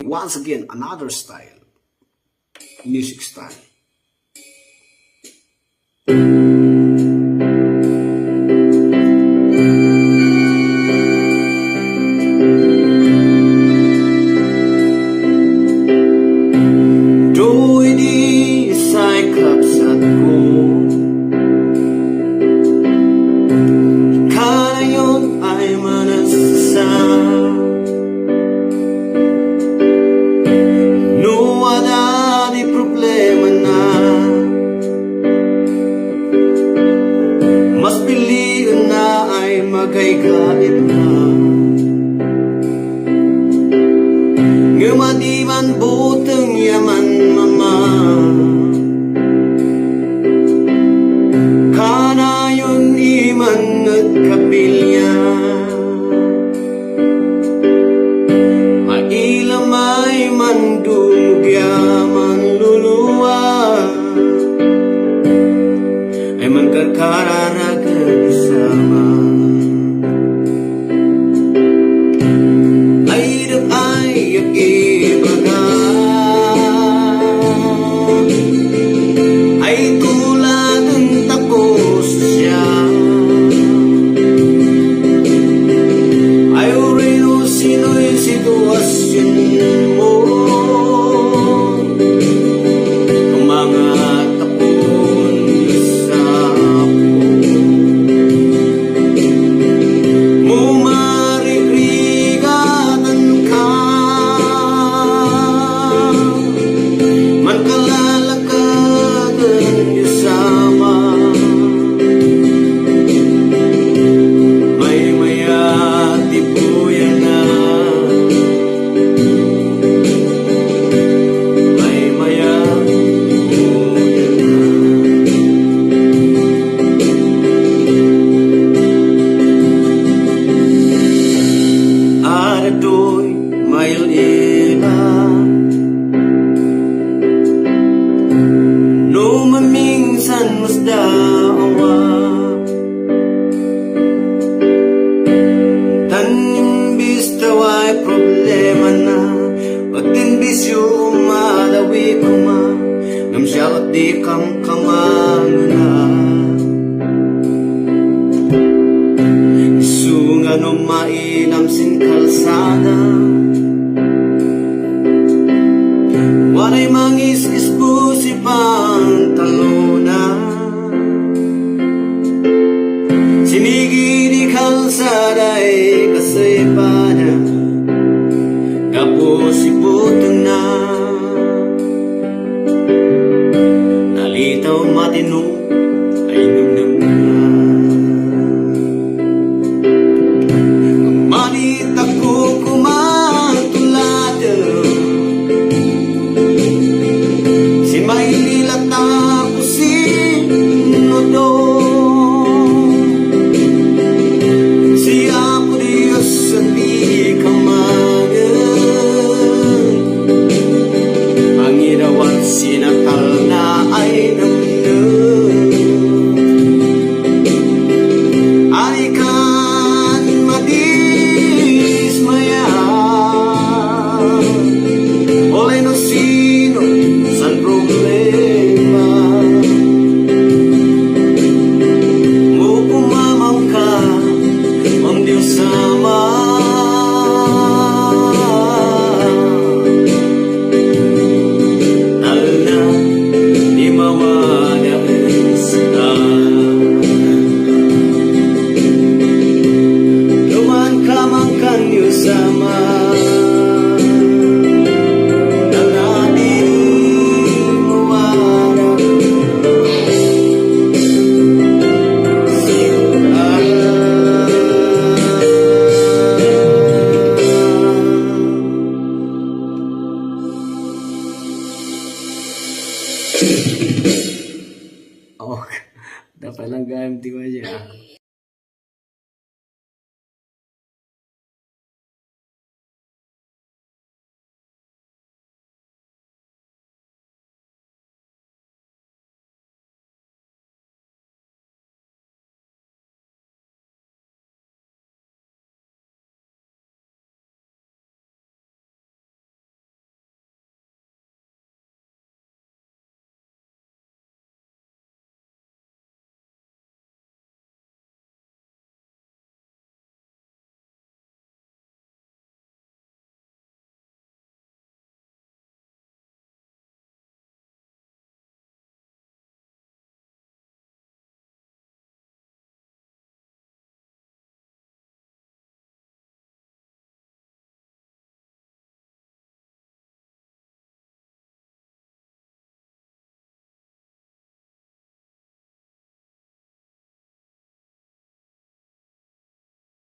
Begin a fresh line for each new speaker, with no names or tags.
Once again, another style, music style. Do'y di isa'y kapsat ko, ngayon ay manasasam. No wala di problema na, mas piliin na ay magaygaib na. Ngumadiman butang yaman mama, kana yun iman at kapilya. Mailamay man dumugya man luluwa, ay magkakararagan sama. Ay ibaga, ay tulad ng tapos siya. Ay urino sino'y sitwasyon mo, ang mga tapon sa mo marigatan ka, magkalalakadan niyo sama. May maya tipuyan na, may maya tipuyan na. Arado'y may lila, no maminsan mas dawa. Tanimbis tawa'y problema na, at imbisyo umalawi kuma, ngam siya at di kang kamanguna. Isunga no mainam sin kalsada, walay mangis-isbo si pantalona. Sinigi di kalsada'y kasaypada, kapos si butong na. Nalitaw matino ay numnum na. Manit ako kumatulad, si Maylila tako sino do. Siya po Diyos sa di kamagan, ang irawan sinakal na ay namnam. Ay kan madismaya, olay no sino san problema. Mo pumamaw ka, ang Diyos sama. Nalna di mawala sa luman ka man kanyo sama. Nalna di mawala oh, dapat lang gamit ko siya.